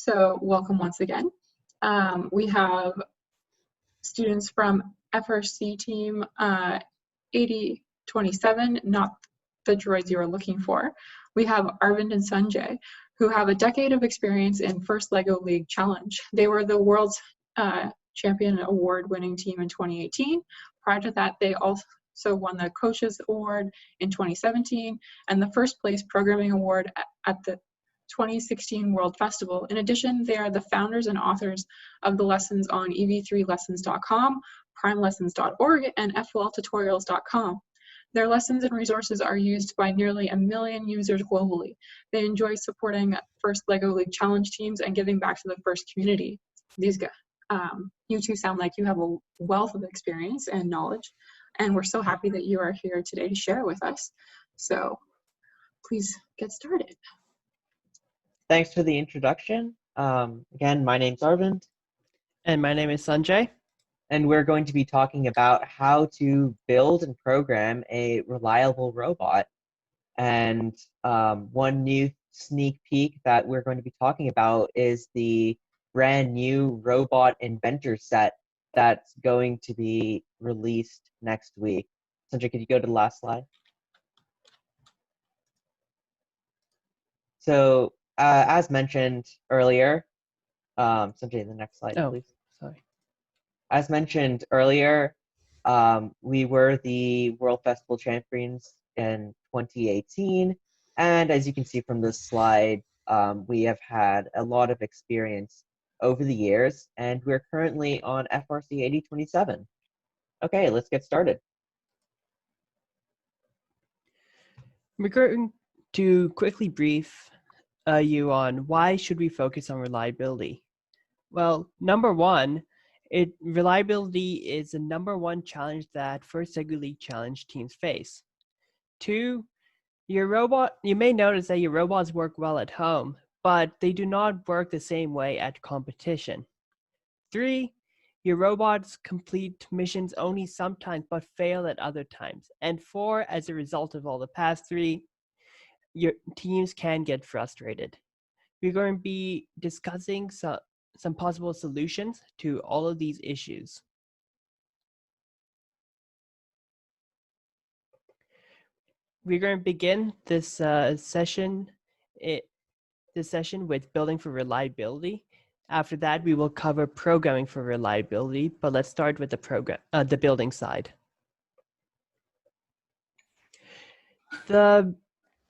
So welcome once again. We have students from FRC team 8027, not the droids you are looking for. We have Arvind and Sanjay, who have a decade of experience in first LEGO League Challenge. They were the world's champion award-winning team in 2018. Prior to that, they also won the Coaches Award in 2017 and the first place programming award at the 2016 World Festival. In addition, they are the founders and authors of the lessons on EV3lessons.com, primelessons.org, and FOLtutorials.com. Their lessons and resources are used by nearly 1 million users globally. They enjoy supporting first LEGO League Challenge teams and giving back to the first community. These guys, you two sound like you have a wealth of experience and knowledge, and we're so happy that you are here today to share with us. So please get started. Thanks for the introduction. Again, my name's Arvind. And my name is Sanjay. And we're going to be talking about how to build and program a reliable robot. And one new sneak peek that we're going to be talking about is the brand new robot inventor set that's going to be released next week. Sanjay, could you go to the last slide? So, as mentioned earlier, Sanjay, the next slide, please. Sorry. As mentioned earlier, we were the World Festival champions in 2018, and as you can see from this slide, we have had a lot of experience over the years, and we're currently on FRC 8027. Okay, let's get started. We're going to quickly brief you on why should we focus on reliability. Well, number one, reliability is the #1 challenge that first LEGO League Challenge teams face. 2, you may notice that your robots work well at home, but they do not work the same way at competition. 3, your robots complete missions only sometimes but fail at other times. And 4, as a result of all the past 3, your teams can get frustrated. We're going to be discussing some possible solutions to all of these issues. We're going to begin this session with building for reliability. After that, we will cover programming for reliability, but let's start with the building side. The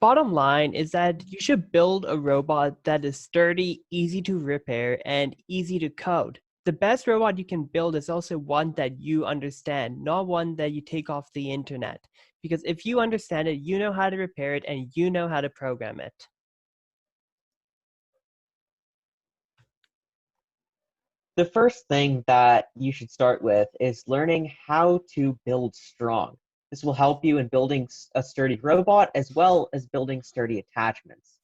bottom line is that you should build a robot that is sturdy, easy to repair, and easy to code. The best robot you can build is also one that you understand, not one that you take off the internet. Because if you understand it, you know how to repair it, and you know how to program it. The first thing that you should start with is learning how to build strong. This will help you in building a sturdy robot as well as building sturdy attachments.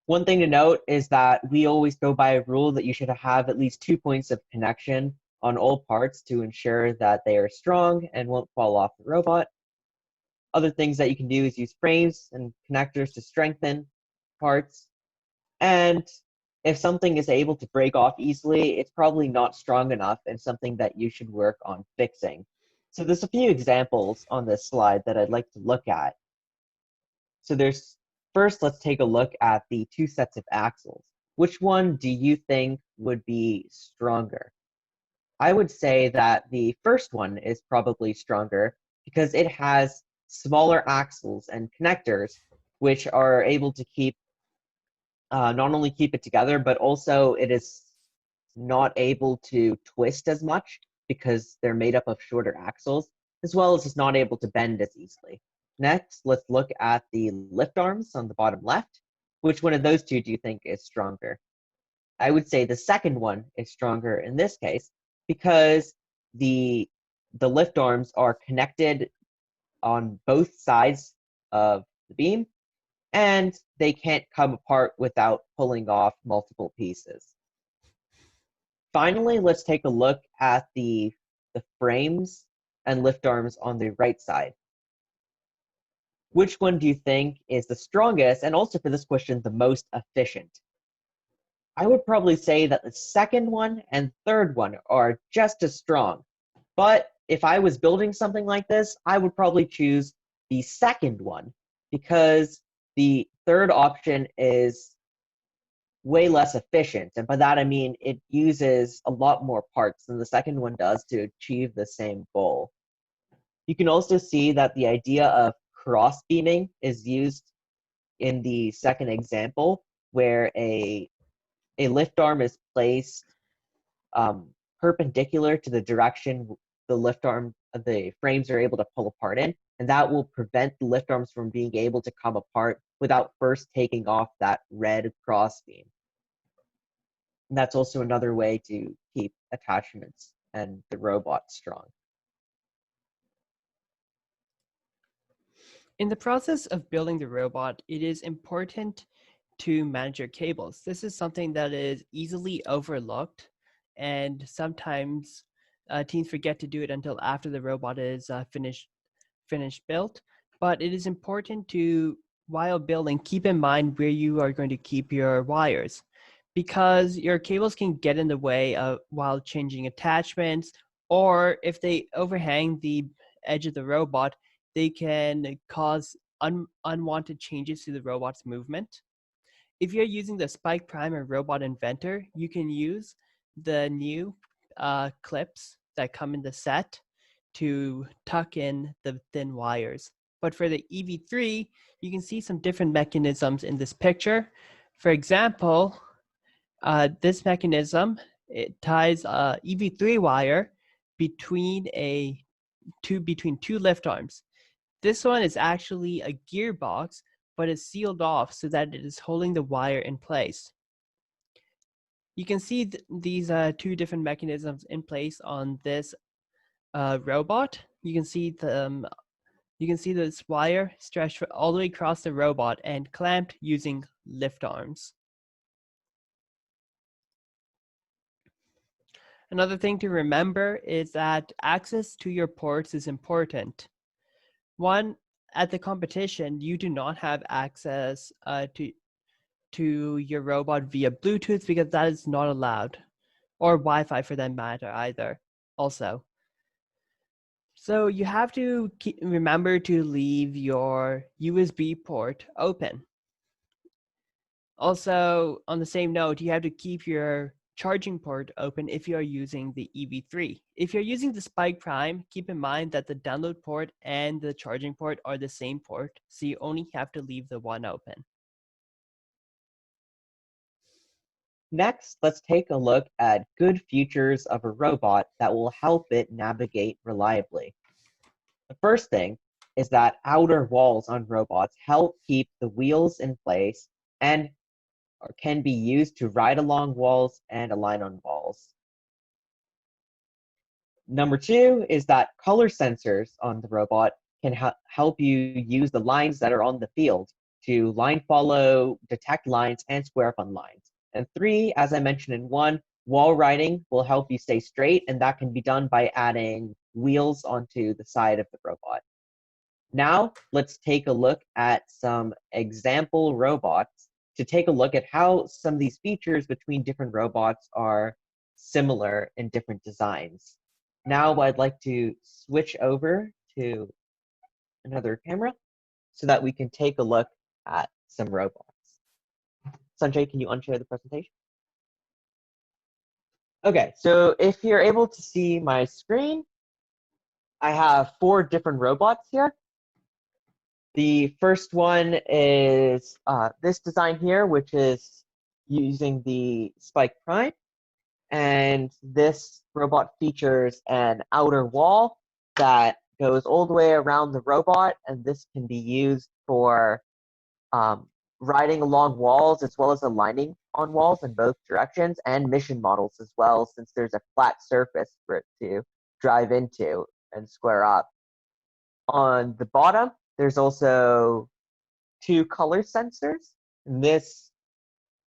One thing to note is that we always go by a rule that you should have at least 2 points of connection on all parts to ensure that they are strong and won't fall off the robot. Other things that you can do is use frames and connectors to strengthen parts. And if something is able to break off easily, it's probably not strong enough and something that you should work on fixing. So there's a few examples on this slide that I'd like to look at. So first, let's take a look at the 2 sets of axles. Which one do you think would be stronger? I would say that the first one is probably stronger because it has smaller axles and connectors, which are able to not only keep it together, but also it is not able to twist as much because they're made up of shorter axles, as well as it's not able to bend as easily. Next, let's look at the lift arms on the bottom left. Which one of those two do you think is stronger? I would say the second one is stronger in this case because the lift arms are connected on both sides of the beam, and they can't come apart without pulling off multiple pieces. Finally, let's take a look at the frames and lift arms on the right side. Which one do you think is the strongest, and also for this question, the most efficient? I would probably say that the second one and third one are just as strong. But if I was building something like this, I would probably choose the second one because the third option is way less efficient. And by that, I mean it uses a lot more parts than the second one does to achieve the same goal. You can also see that the idea of cross beaming is used in the second example, where a lift arm is placed perpendicular to the direction the lift arm, the frames are able to pull apart in, and that will prevent the lift arms from being able to come apart without first taking off that red cross beam. And that's also another way to keep attachments and the robot strong. In the process of building the robot, it is important to manage your cables. This is something that is easily overlooked, and sometimes teams forget to do it until after the robot is finished built. But it is important to, while building, keep in mind where you are going to keep your wires, because your cables can get in the way of while changing attachments, or if they overhang the edge of the robot, they can cause unwanted changes to the robot's movement. If you're using the Spike Prime or Robot Inventor, you can use the new clips that come in the set to tuck in the thin wires. But for the EV3, you can see some different mechanisms in this picture. For example, this mechanism, it ties a EV3 wire between two lift arms. This one is actually a gearbox, but it's sealed off so that it is holding the wire in place. You can see these two different mechanisms in place on this robot. You can see this wire stretched all the way across the robot and clamped using lift arms. Another thing to remember is that access to your ports is important. One, at the competition, you do not have access to your robot via Bluetooth because that is not allowed, or Wi-Fi for that matter either, also. So you have to remember to leave your USB port open. Also, on the same note, you have to keep your charging port open if you're using the EV3. If you're using the Spike Prime, keep in mind that the download port and the charging port are the same port, so you only have to leave the one open. Next, let's take a look at good features of a robot that will help it navigate reliably. The first thing is that outer walls on robots help keep the wheels in place and can be used to ride along walls and align on walls. Number two is that color sensors on the robot can help you use the lines that are on the field to line follow, detect lines, and square up on lines. And three, as I mentioned in one, wall riding will help you stay straight, and that can be done by adding wheels onto the side of the robot. Now, let's take a look at some example robots to take a look at how some of these features between different robots are similar in different designs. Now I'd like to switch over to another camera so that we can take a look at some robots. Sanjay, can you unshare the presentation? Okay, so if you're able to see my screen, I have 4 different robots here. The first one is this design here, which is using the Spike Prime. And this robot features an outer wall that goes all the way around the robot, and this can be used for riding along walls as well as aligning on walls in both directions, and mission models as well, since there's a flat surface for it to drive into and square up. On the bottom, there's also 2 color sensors, and this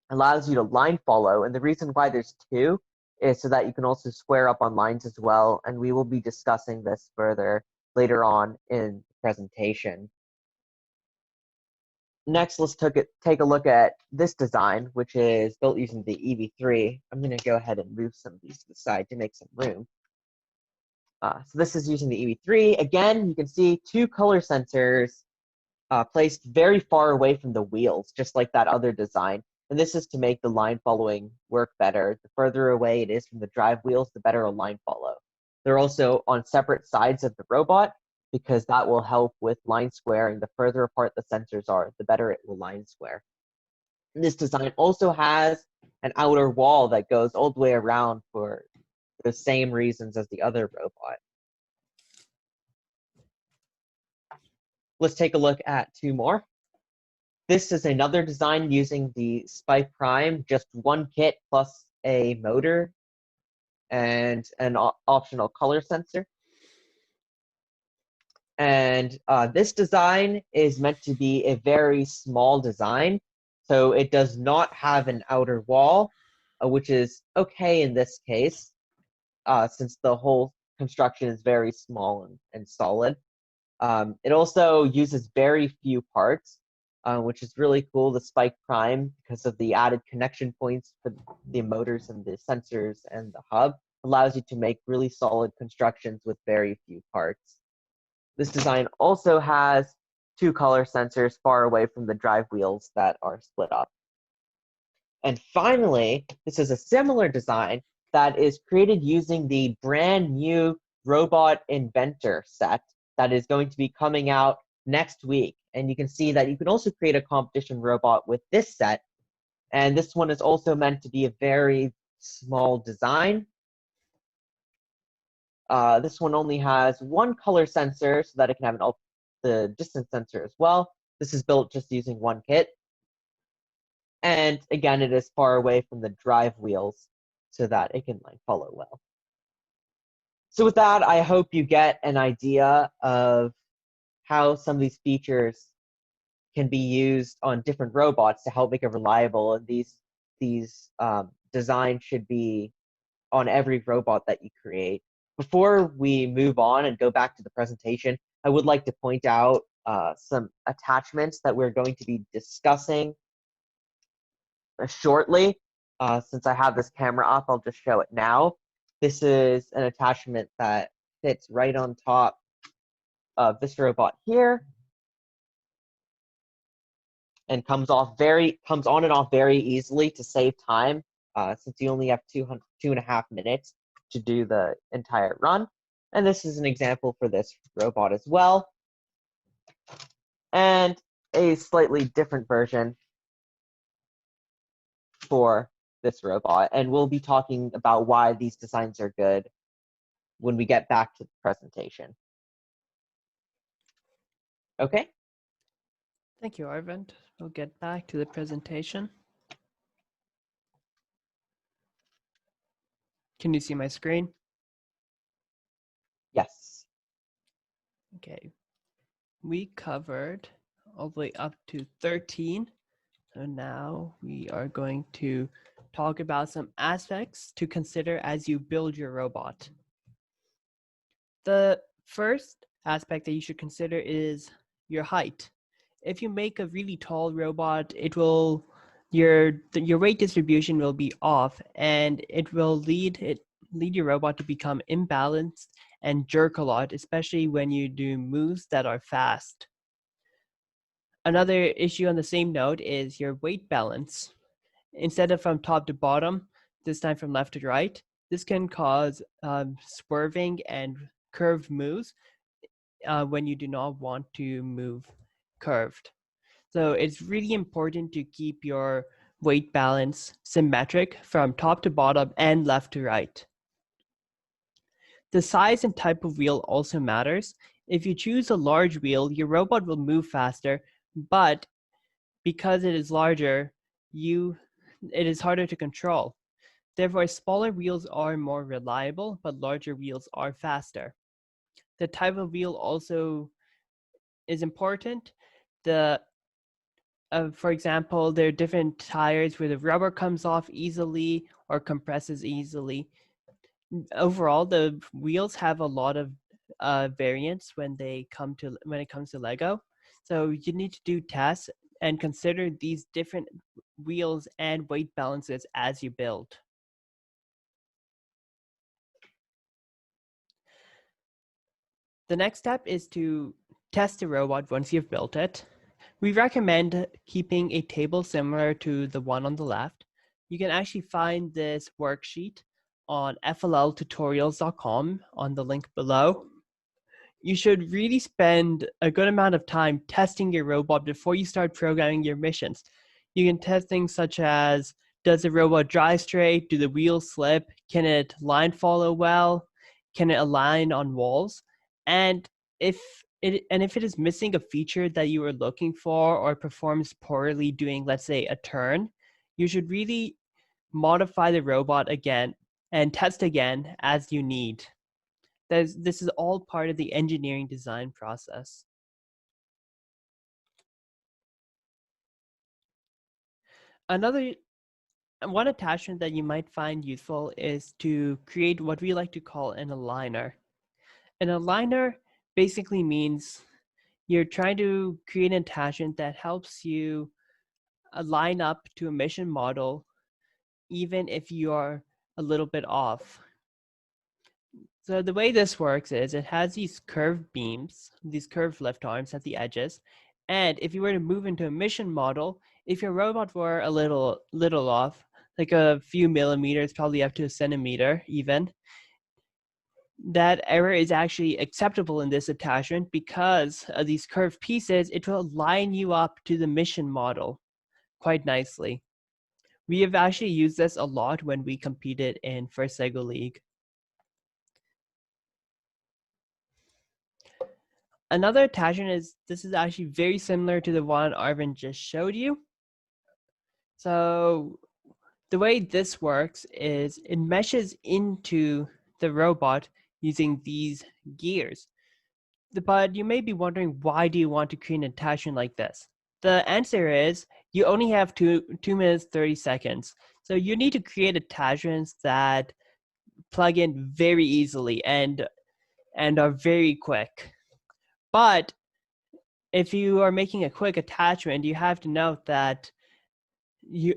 allows you to line follow, and the reason why there's 2 is so that you can also square up on lines as well, and we will be discussing this further later on in the presentation. Next, let's take a look at this design, which is built using the EV3. I'm going to go ahead and move some of these to the side to make some room. So this is using the EV3. Again, you can see 2 color sensors placed very far away from the wheels, just like that other design. And this is to make the line following work better. The further away it is from the drive wheels, the better a line follow. They're also on separate sides of the robot, because that will help with line squaring. The further apart the sensors are, the better it will line square. This design also has an outer wall that goes all the way around for the same reasons as the other robot. Let's take a look at 2 more. This is another design using the Spike Prime, just 1 kit plus a motor and an optional color sensor. And this design is meant to be a very small design, so it does not have an outer wall, which is okay in this case, since the whole construction is very small and solid. It also uses very few parts, which is really cool, the Spike Prime, because of the added connection points for the motors and the sensors and the hub, allows you to make really solid constructions with very few parts. This design also has 2 color sensors far away from the drive wheels that are split up. And finally, this is a similar design that is created using the brand new Robot Inventor set that is going to be coming out next week. And you can see that you can also create a competition robot with this set. And this one is also meant to be a very small design. This one only has 1 color sensor so that it can have the distance sensor as well. This is built just using 1 kit. And again, it is far away from the drive wheels so that it can follow well. So with that, I hope you get an idea of how some of these features can be used on different robots to help make it reliable. And these designs should be on every robot that you create. Before we move on and go back to the presentation, I would like to point out some attachments that we're going to be discussing shortly. Since I have this camera up, I'll just show it now. This is an attachment that fits right on top of this robot here, and comes on and off very easily to save time, since you only have 2.5 minutes to do the entire run. And this is an example for this robot as well. And a slightly different version for this robot. And we'll be talking about why these designs are good when we get back to the presentation. Okay? Thank you, Arvind. We'll get back to the presentation. Can you see my screen? Yes. Okay. We covered all the way up to 13. So now we are going to talk about some aspects to consider as you build your robot. The first aspect that you should consider is your height. If you make a really tall robot, your weight distribution will be off, and it will lead your robot to become imbalanced and jerk a lot, especially when you do moves that are fast. Another issue on the same note is your weight balance. Instead of from top to bottom, this time from left to right, this can cause swerving and curved moves when you do not want to move curved. So it's really important to keep your weight balance symmetric from top to bottom and left to right. The size and type of wheel also matters. If you choose a large wheel, your robot will move faster, but because it is larger, it is harder to control. Therefore, smaller wheels are more reliable, but larger wheels are faster. The type of wheel also is important. For example, there are different tires where the rubber comes off easily or compresses easily. Overall, the wheels have a lot of variance when it comes to LEGO. So you need to do tests and consider these different wheels and weight balances as you build. The next step is to test the robot once you've built it. We recommend keeping a table similar to the one on the left. You can actually find this worksheet on flltutorials.com on the link below. You should really spend a good amount of time testing your robot before you start programming your missions. You can test things such as, does the robot drive straight? Do the wheels slip? Can it line follow well? Can it align on walls? And if it is missing a feature that you are looking for or performs poorly doing, let's say, a turn, you should really modify the robot again and test again as you need. This is all part of the engineering design process. One attachment that you might find useful is to create what we like to call an aligner. An aligner basically means you're trying to create an attachment that helps you align up to a mission model even if you're a little bit off. So the way this works is it has these curved beams, these curved lift arms at the edges. And if you were to move into a mission model, if your robot were a little off, like a few millimeters, probably up to a centimeter even, that error is actually acceptable in this attachment because of these curved pieces. It will line you up to the mission model quite nicely. We have actually used this a lot when we competed in First LEGO League. Another attachment is, this is actually very similar to the one Arvin just showed you. So the way this works is it meshes into the robot using these gears. But you may be wondering, why do you want to create an attachment like this? The answer is, you only have 2 minutes 30 seconds. So you need to create attachments that plug in very easily and are very quick. But if you are making a quick attachment, you have to note that you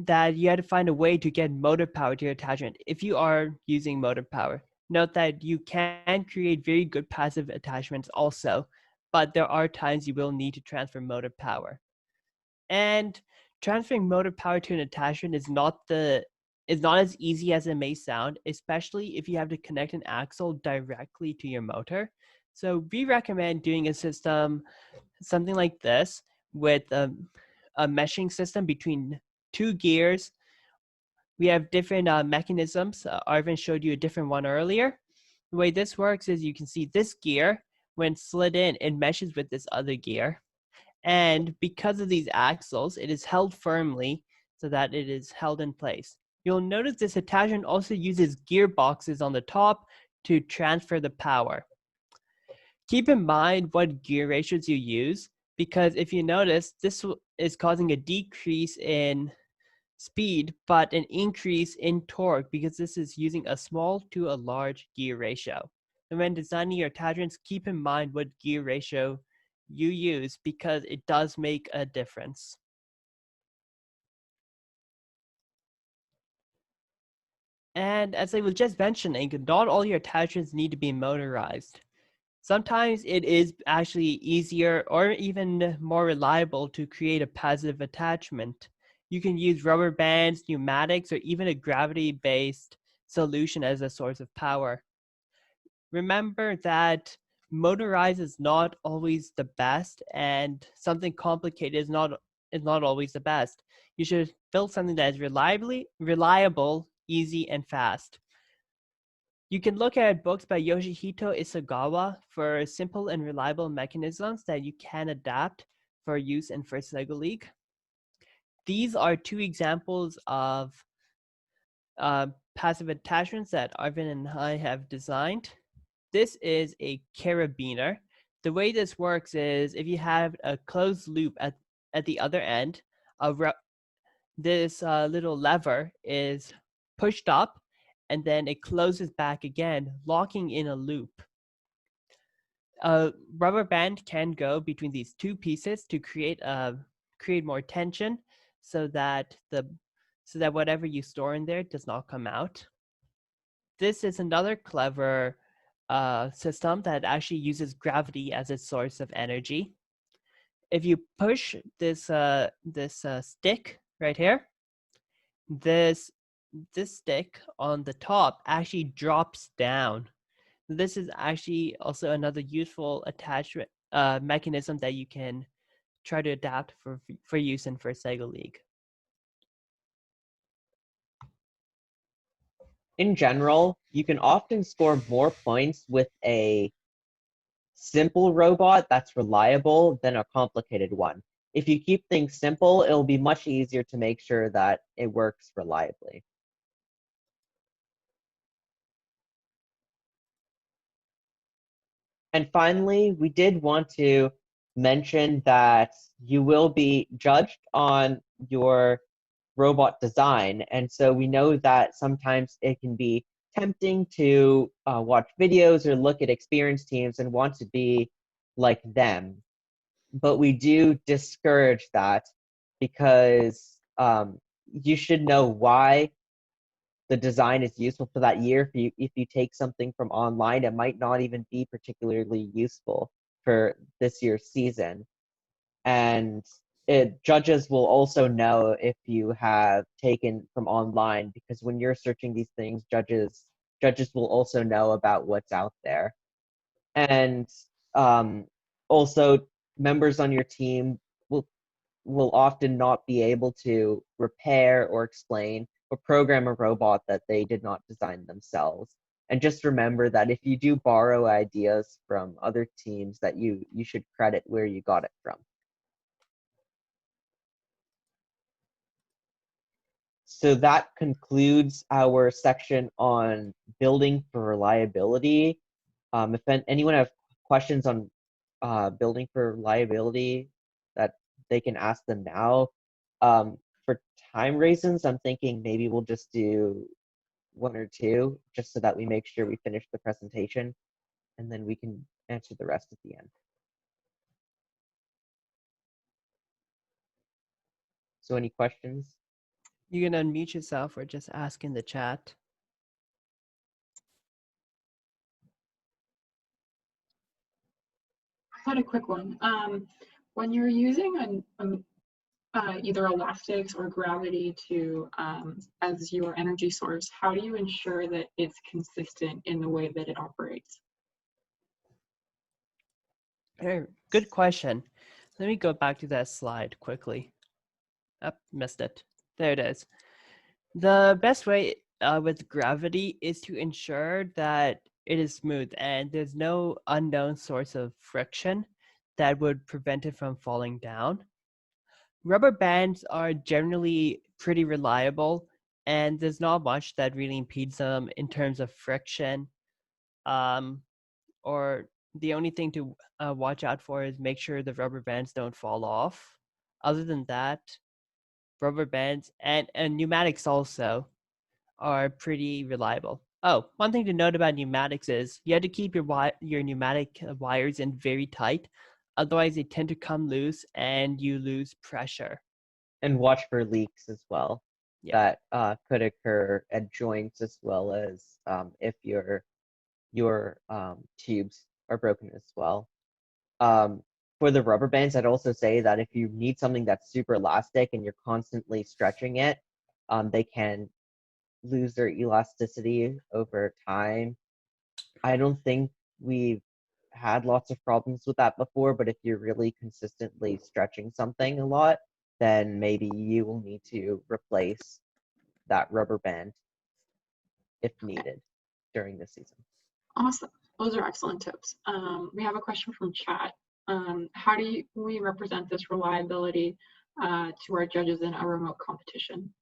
have to find a way to get motive power to your attachment. If you are using motive power, note that you can create very good passive attachments also, but there are times you will need to transfer motive power. And transferring motive power to an attachment is not as easy as it may sound, especially if you have to connect an axle directly to your motor. So we recommend doing a system, something like this, with a meshing system between 2 gears. We have different mechanisms. Arvin showed you a different one earlier. The way this works is, you can see this gear, when slid in, it meshes with this other gear. And because of these axles, it is held firmly so that it is held in place. You'll notice this attachment also uses gearboxes on the top to transfer the power. Keep in mind what gear ratios you use, because if you notice, this is causing a decrease in speed, but an increase in torque, because this is using a small to a large gear ratio. And when designing your attachments, keep in mind what gear ratio you use, because it does make a difference. And as I was just mentioning, not all your attachments need to be motorized. Sometimes it is actually easier or even more reliable to create a passive attachment. You can use rubber bands, pneumatics, or even a gravity-based solution as a source of power. Remember that motorized is not always the best, and something complicated is not always the best. You should build something that is reliable, easy, and fast. You can look at books by Yoshihito Isagawa for simple and reliable mechanisms that you can adapt for use in First LEGO League. These are 2 examples of passive attachments that Arvin and I have designed. This is a carabiner. The way this works is, if you have a closed loop at the other end, this little lever is pushed up, and then it closes back again, locking in a loop. a rubber band can go between these two pieces to create more tension, so that whatever you store in there does not come out. This is another clever system that actually uses gravity as its source of energy. If you push this stick right here, this stick on the top actually drops down. This is actually also another useful attachment mechanism that you can try to adapt for use in First LEGO League. In general, you can often score more points with a simple robot that's reliable than a complicated one. If you keep things simple, it'll be much easier to make sure that it works reliably. And finally, we did want to mention that you will be judged on your robot design. And so we know that sometimes it can be tempting to watch videos or look at experienced teams and want to be like them. But we do discourage that because you should know why the design is useful for that year. If you take something from online, it might not even be particularly useful for this year's season. And judges will also know if you have taken from online, because when you're searching these things, judges will also know about what's out there. And also, members on your team will often not be able to repair or explain or program a robot that they did not design themselves. And just remember that if you do borrow ideas from other teams, that you should credit where you got it from. So that concludes our section on building for reliability. If anyone have questions on building for reliability, that they can ask them now. For time reasons, I'm thinking maybe we'll just do one or two, just so that we make sure we finish the presentation, and then we can answer the rest at the end. So any questions? You can unmute yourself or just ask in the chat. I had a quick one. When you're using either elastics or gravity to as your energy source, how do you ensure that it's consistent in the way that it operates? Good question. Let me go back to that slide quickly. Missed it. There it is. The best way with gravity is to ensure that it is smooth and there's no unknown source of friction that would prevent it from falling down. Rubber bands are generally pretty reliable, and there's not much that really impedes them in terms of friction. Or the only thing to watch out for is make sure the rubber bands don't fall off. Other than that, rubber bands and pneumatics also are pretty reliable. Oh, one thing to note about pneumatics is you have to keep your pneumatic wires in very tight. Otherwise, they tend to come loose and you lose pressure. And watch for leaks as well. Yeah. That could occur at joints, as well as if your tubes are broken as well. For the rubber bands, I'd also say that if you need something that's super elastic and you're constantly stretching it, they can lose their elasticity over time. I don't think we've had lots of problems with that before, but if you're really consistently stretching something a lot, then maybe you will need to replace that rubber band if needed during the season. Awesome. Those are excellent tips. We have a question from chat. How do we represent this reliability to our judges in a remote competition?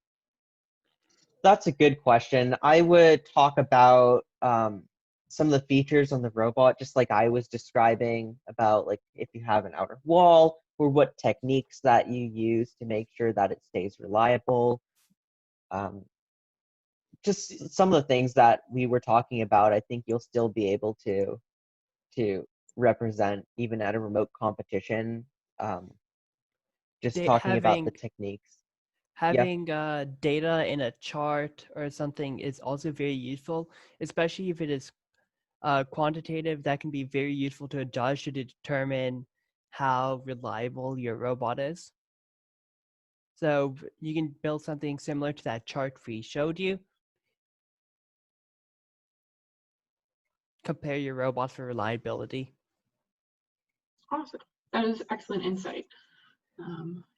That's a good question. I would talk about some of the features on the robot, just like I was describing, about like if you have an outer wall, or what techniques that you use to make sure that it stays reliable. Just some of the things that we were talking about, I think you'll still be able to represent even at a remote competition. Just They, talking about the techniques. Yeah. having data in a chart or something is also very useful, especially if it is quantitative. That can be very useful to a judge to determine how reliable your robot is. So you can build something similar to that chart we showed you. Compare your robot for reliability. Awesome. That is excellent insight.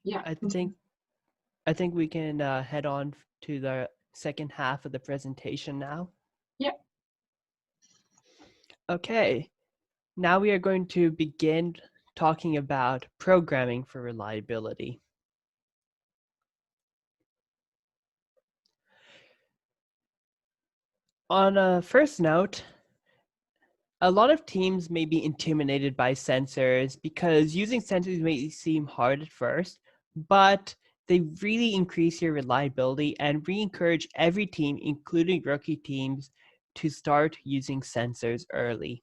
Yeah. I think we can head on to the second half of the presentation now. Yeah. Okay, now we are going to begin talking about programming for reliability. On a first note, a lot of teams may be intimidated by sensors because using sensors may seem hard at first, but they really increase your reliability, and we encourage every team, including rookie teams, to start using sensors early.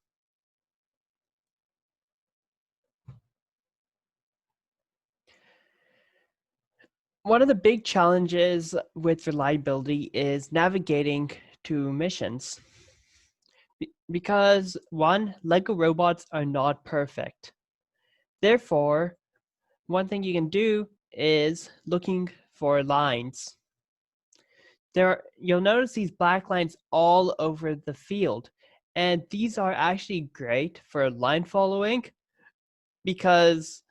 One of the big challenges with reliability is navigating to missions. Because one, LEGO robots are not perfect. Therefore, one thing you can do is looking for lines. You'll notice these black lines all over the field, and these are actually great for line following because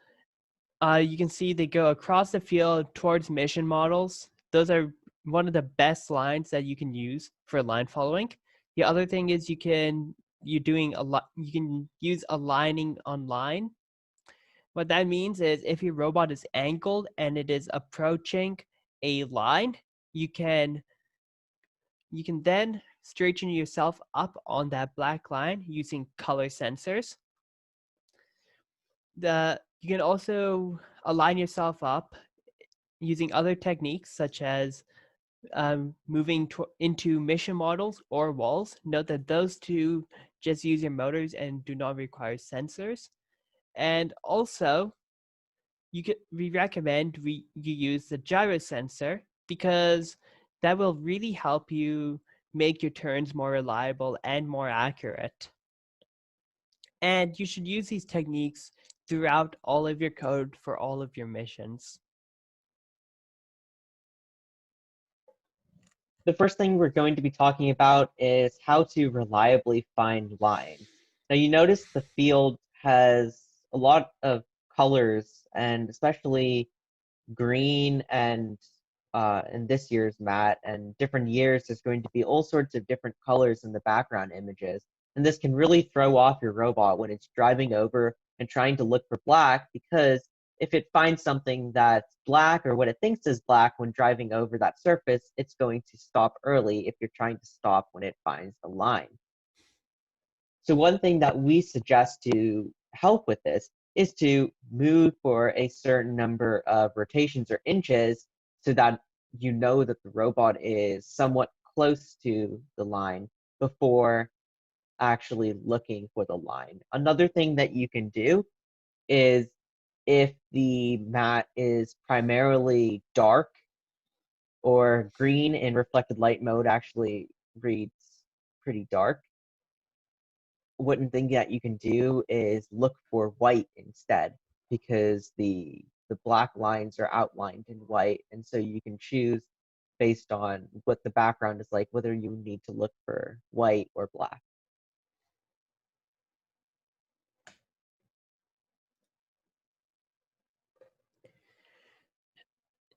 you can see they go across the field towards mission models. Those are one of the best lines that you can use for line following. The other thing is you can use aligning on line. What that means is if your robot is angled and it is approaching a line, you can then straighten yourself up on that black line using color sensors. You can also align yourself up using other techniques such as moving into mission models or walls. Note that those two just use your motors and do not require sensors. And also, we recommend you use the gyro sensor because that will really help you make your turns more reliable and more accurate. And you should use these techniques throughout all of your code for all of your missions. The first thing we're going to be talking about is how to reliably find lines. Now you notice the field has a lot of colors, and especially green and in this year's mat and different years there's going to be all sorts of different colors in the background images. And this can really throw off your robot when it's driving over and trying to look for black, because if it finds something that's black or what it thinks is black when driving over that surface, it's going to stop early if you're trying to stop when it finds the line. So one thing that we suggest to help with this is to move for a certain number of rotations or inches so that you know that the robot is somewhat close to the line before actually looking for the line. Another thing that you can do is, if the mat is primarily dark or green in reflected light mode actually reads pretty dark, one thing that you can do is look for white instead, because the black lines are outlined in white, and so you can choose based on what the background is like whether you need to look for white or black.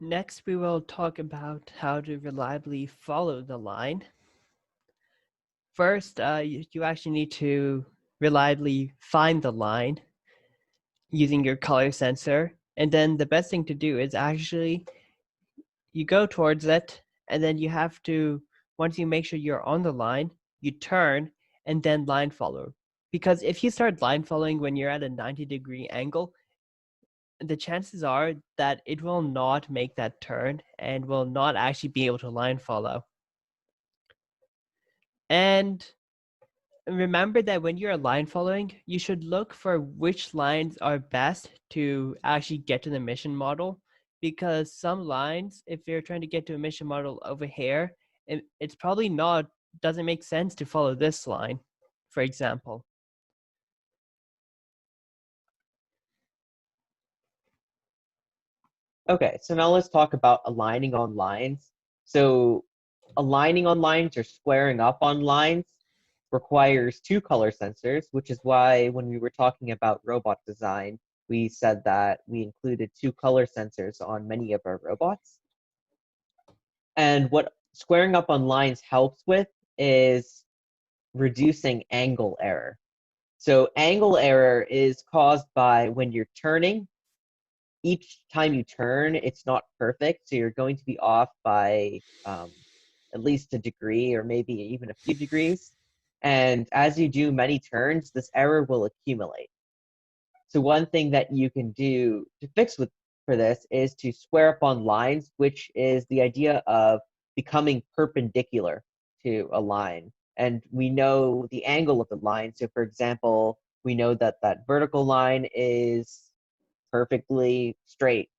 Next, we will talk about how to reliably follow the line. First, you actually need to reliably find the line using your color sensor. And then the best thing to do is actually you go towards it, and then you have to, once you make sure you're on the line, you turn and then line follow. Because if you start line following when you're at a 90-degree angle, the chances are that it will not make that turn and will not actually be able to line follow. And remember that when you're line following, you should look for which lines are best to actually get to the mission model, because some lines, if you're trying to get to a mission model over here, it's probably doesn't make sense to follow this line, for example. Okay, so now let's talk about aligning on lines. So aligning on lines or squaring up on lines requires two color sensors, which is why when we were talking about robot design, we said that we included two color sensors on many of our robots. And what squaring up on lines helps with is reducing angle error. So angle error is caused by when you're turning. Each time you turn, it's not perfect, so you're going to be off by at least a degree or maybe even a few degrees. And as you do many turns, this error will accumulate. So one thing that you can do to fix for this is to square up on lines, which is the idea of becoming perpendicular to a line. And we know the angle of the line. So for example, we know that that vertical line is perfectly straight.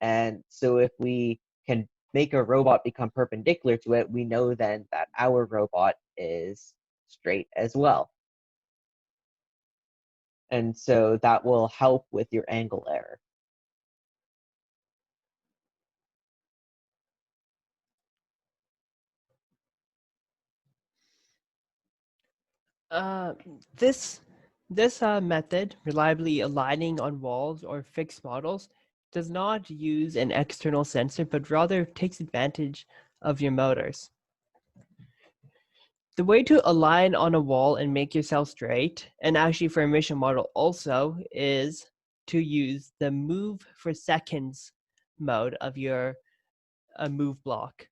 And so if we can make a robot become perpendicular to it, we know then that our robot is straight as well. And so that will help with your angle error. Uh, this method, reliably aligning on walls or fixed models, does not use an external sensor, but rather takes advantage of your motors. The way to align on a wall and make yourself straight, and actually for a mission model also, is to use the move for seconds mode of your move block.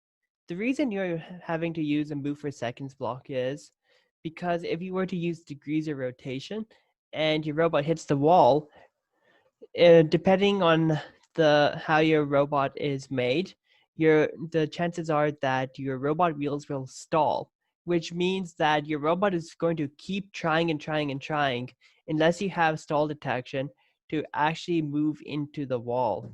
The reason you're having to use a move for seconds block is because if you were to use degrees of rotation and your robot hits the wall, depending on how your robot is made, the chances are that your robot wheels will stall, which means that your robot is going to keep trying and trying and trying unless you have stall detection to actually move into the wall,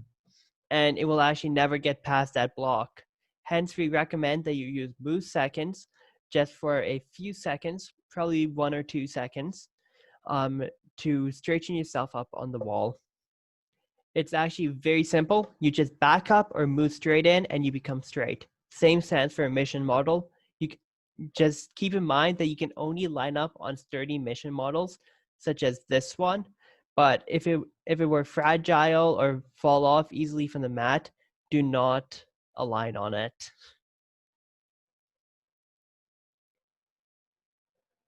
and it will actually never get past that block. Hence, we recommend that you use move seconds just for a few seconds, probably 1 or 2 seconds, to straighten yourself up on the wall. It's actually very simple. You just back up or move straight in and you become straight. Same sense for a mission model. You just keep in mind that you can only line up on sturdy mission models, such as this one. But if it were fragile or fall off easily from the mat, do not align on it.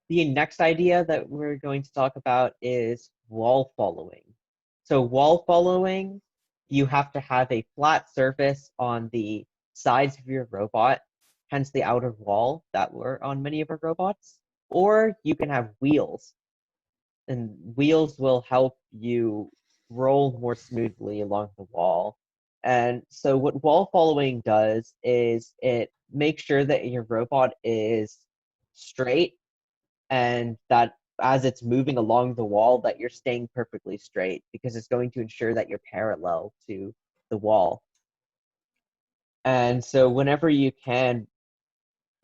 The next idea that we're going to talk about is wall following. So wall following, you have to have a flat surface on the sides of your robot, hence the outer wall that were on many of our robots, or you can have wheels. And wheels will help you roll more smoothly along the wall. And so what wall following does is it makes sure that your robot is straight and that as it's moving along the wall that you're staying perfectly straight, because it's going to ensure that you're parallel to the wall. And so whenever you can,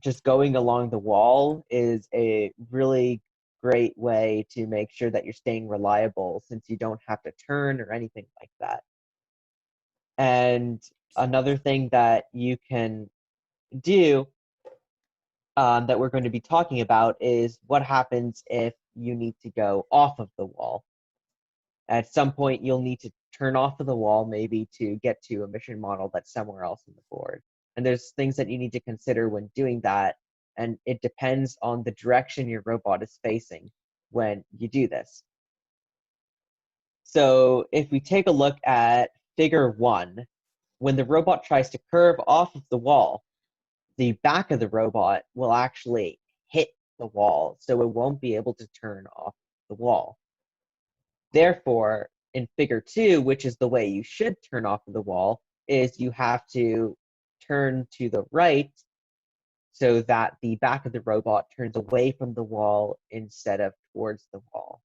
just going along the wall is a really great way to make sure that you're staying reliable, since you don't have to turn or anything like that. And another thing that you can do that we're going to be talking about is what happens if you need to go off of the wall. At some point, you'll need to turn off of the wall maybe to get to a mission model that's somewhere else in the board. And there's things that you need to consider when doing that, and it depends on the direction your robot is facing when you do this. So if we take a look at figure 1, when the robot tries to curve off of the wall, the back of the robot will actually hit the wall, so it won't be able to turn off the wall. Therefore, in figure 2, which is the way you should turn off of the wall, is you have to turn to the right so that the back of the robot turns away from the wall instead of towards the wall.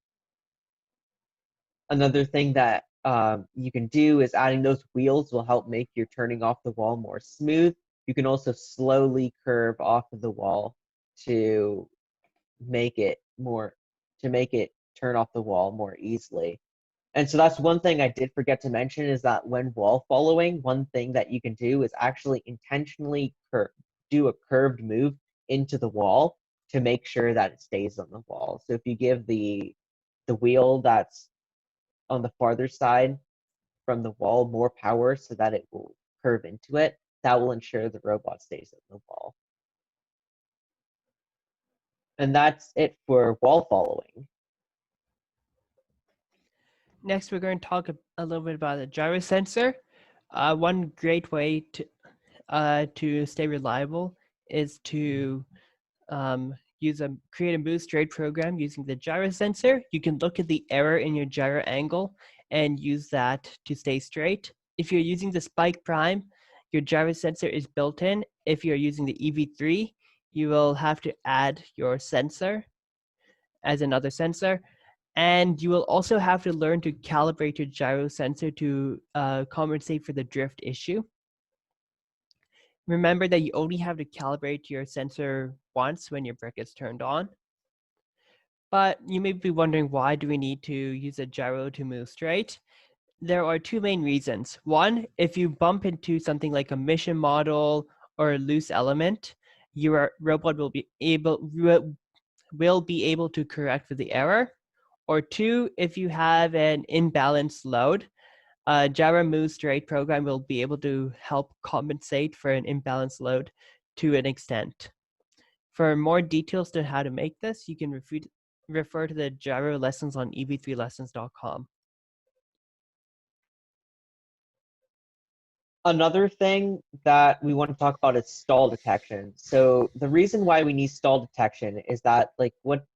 Another thing that you can do is adding those wheels will help make your turning off the wall more smooth. You can also slowly curve off of the wall to make it turn off the wall more easily. And so that's one thing I did forget to mention, is that when wall following, one thing that you can do is actually intentionally do a curved move into the wall to make sure that it stays on the wall. So if you give the wheel that's on the farther side from the wall more power so that it will curve into it, that will ensure the robot stays on the wall. And that's it for wall following. Next, we're going to talk a little bit about the gyro sensor. One great way to stay reliable is to create a move straight program using the gyro sensor. You can look at the error in your gyro angle and use that to stay straight. If you're using the Spike Prime, your gyro sensor is built in. If you're using the EV3, you will have to add your sensor as another sensor. And you will also have to learn to calibrate your gyro sensor to compensate for the drift issue. Remember that you only have to calibrate your sensor once when your brick is turned on. But you may be wondering, why do we need to use a gyro to move straight? There are two main reasons. One, if you bump into something like a mission model or a loose element, your robot will be able to correct for the error. Or two, if you have an imbalanced load, a gyro move straight program will be able to help compensate for an imbalanced load to an extent. For more details to how to make this, you can refer to the gyro lessons on ev3lessons.com. Another thing that we want to talk about is stall detection. So the reason why we need stall detection is that,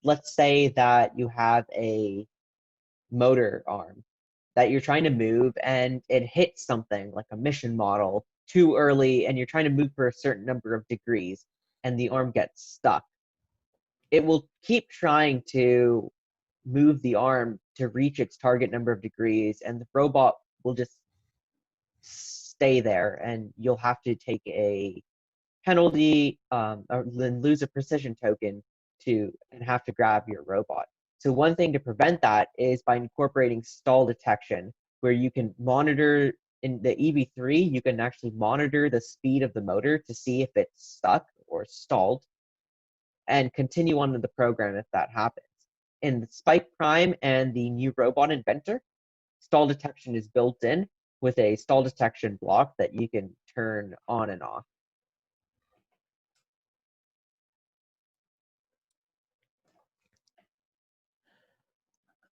let's say that you have a motor arm that you're trying to move and it hits something like a mission model too early, and you're trying to move for a certain number of degrees and the arm gets stuck. It will keep trying to move the arm to reach its target number of degrees, and the robot will just stay there, and you'll have to take a penalty or then lose a precision token and have to grab your robot. So one thing to prevent that is by incorporating stall detection, where you can monitor in the EV3, you can actually monitor the speed of the motor to see if it's stuck or stalled and continue on with the program if that happens. In the Spike Prime and the new robot Inventor, stall detection is built in with a stall detection block that you can turn on and off.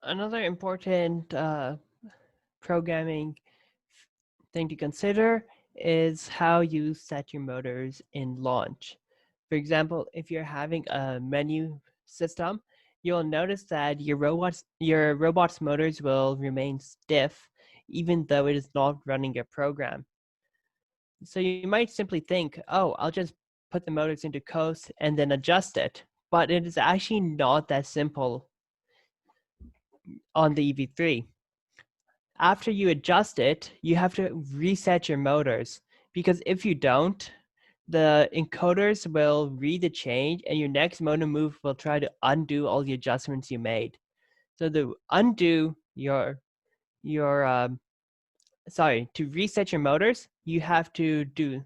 Another important programming thing to consider is how you set your motors in launch. For example, if you're having a menu system, you'll notice that your robot's motors will remain stiff even though it is not running your program. So you might simply think, oh, I'll just put the motors into coast and then adjust it. But it is actually not that simple on the EV3. After you adjust it, you have to reset your motors, because if you don't, the encoders will read the change and your next motor move will try to undo all the adjustments you made. So to reset your motors, you have to do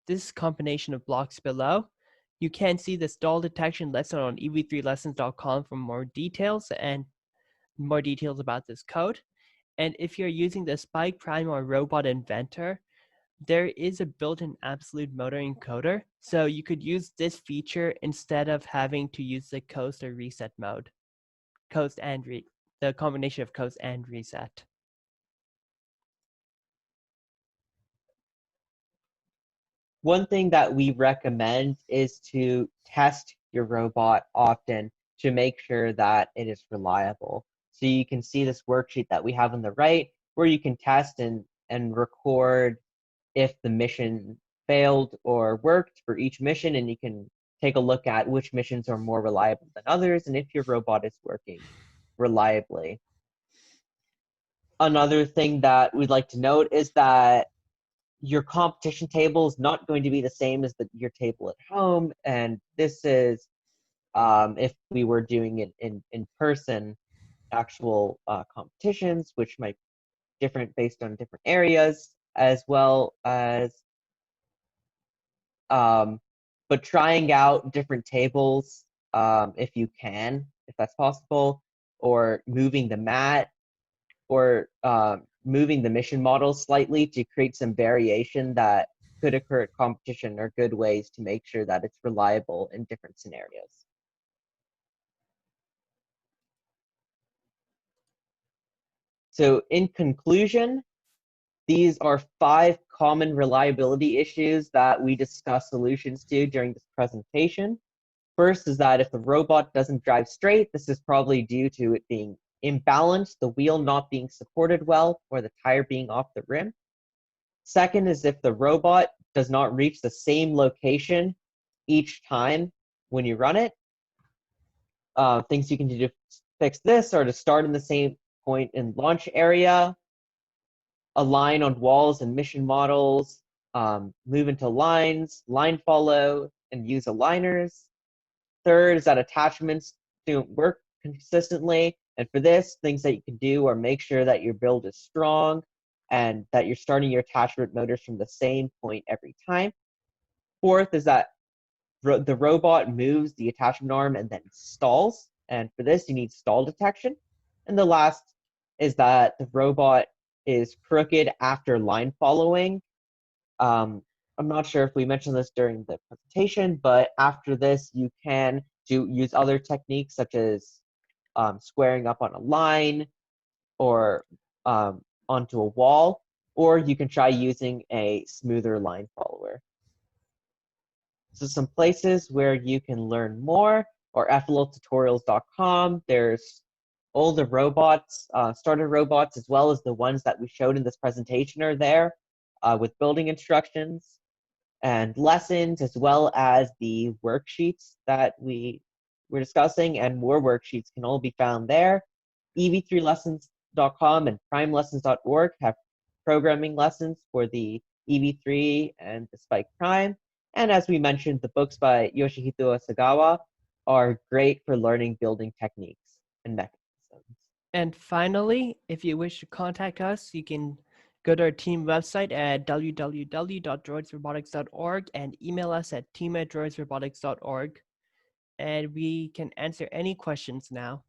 this combination of blocks below. You can see the stall detection lesson on ev3lessons.com for more details about this code. And if you're using the Spike Prime or Robot Inventor, there is a built-in absolute motor encoder, so you could use this feature instead of having to use the coast or reset mode. The combination of coast and reset. One thing that we recommend is to test your robot often to make sure that it is reliable. So you can see this worksheet that we have on the right, where you can test and record if the mission failed or worked for each mission, and you can take a look at which missions are more reliable than others and if your robot is working reliably. Another thing that we'd like to note is that your competition table is not going to be the same as your table at home. And this is if we were doing it in person, actual competitions, which might be different based on different areas, as well as but trying out different tables if you can, if that's possible, or moving the mat, or moving the mission model slightly to create some variation that could occur at competition are good ways to make sure that it's reliable in different scenarios. So in conclusion, these are 5 common reliability issues that we discussed solutions to during this presentation. First is that if the robot doesn't drive straight, this is probably due to it being imbalanced, the wheel not being supported well, or the tire being off the rim. Second is if the robot does not reach the same location each time when you run it. Things you can do to fix this are to start in the same point in launch area, align on walls and mission models, move into lines, line follow, and use aligners. Third is that attachments don't work consistently. And for this, things that you can do are make sure that your build is strong and that you're starting your attachment motors from the same point every time. Fourth is that the robot moves the attachment arm and then stalls. And for this, you need stall detection. And the last is that the robot is crooked after line following. I'm not sure if we mentioned this during the presentation, but after this, you can use other techniques such as squaring up on a line or onto a wall, or you can try using a smoother line follower. So some places where you can learn more are fltutorials.com. There's all the robots, starter robots, as well as the ones that we showed in this presentation are there with building instructions and lessons, as well as the worksheets that we were discussing, and more worksheets can all be found there. EV3lessons.com and primelessons.org have programming lessons for the EV3 and the Spike Prime. And as we mentioned, the books by Yoshihito Asagawa are great for learning building techniques and mechanisms. And finally, if you wish to contact us, you can go to our team website at www.droidsrobotics.org and email us at team@droidsrobotics.org. And we can answer any questions now.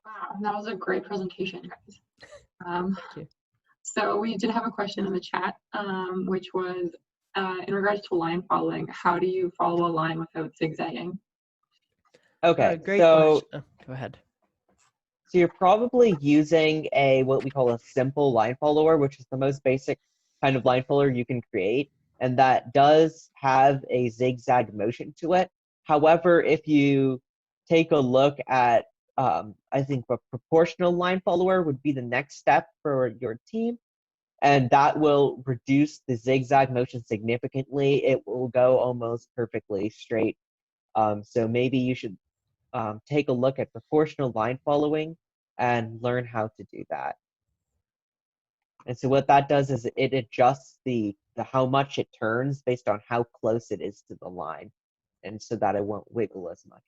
Wow, that was a great presentation, guys. Thank you. So we did have a question in the chat, which was in regards to line following, how do you follow a line without zigzagging? Okay, Great so question. Go ahead. So you're probably using what we call a simple line follower, which is the most basic kind of line follower you can create, and that does have a zigzag motion to it. However, if you take a look at, I think a proportional line follower would be the next step for your team, and that will reduce the zigzag motion significantly. It will go almost perfectly straight. So maybe you should take a look at proportional line following and learn how to do that. And so what that does is it adjusts the how much it turns based on how close it is to the line, and so that it won't wiggle as much.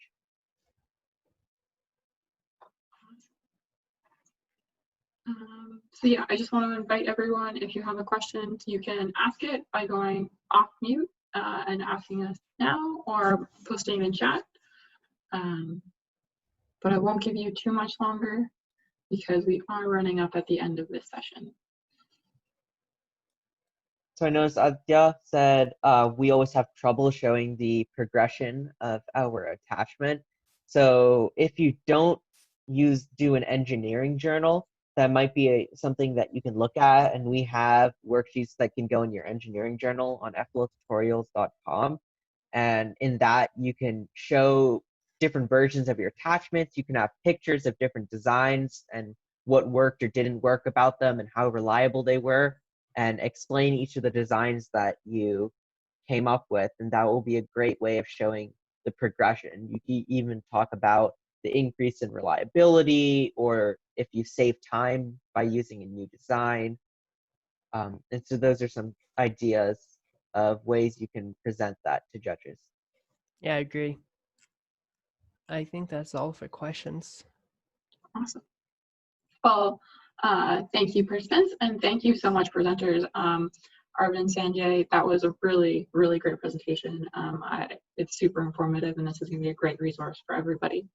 So yeah, I just want to invite everyone, if you have a question, you can ask it by going off mute and asking us now or posting in chat. But I won't give you too much longer because we are running up at the end of this session. So I noticed Adya said we always have trouble showing the progression of our attachment. So if you don't do an engineering journal, that might be something that you can look at. And we have worksheets that can go in your engineering journal on fltutorials.com. And in that, you can show different versions of your attachments. You can have pictures of different designs and what worked or didn't work about them and how reliable they were, and explain each of the designs that you came up with, and that will be a great way of showing the progression. You can even talk about the increase in reliability, or if you save time by using a new design. And so those are some ideas of ways you can present that to judges. Yeah, I agree. I think that's all for questions. Awesome. Well, thank you, participants, and thank you so much, presenters. Arvind and Sanjay, that was a really, really great presentation. It's super informative, and this is going to be a great resource for everybody.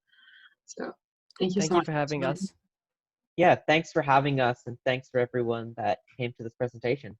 So thank you so much for having us. Yeah, thanks for having us, and thanks for everyone that came to this presentation.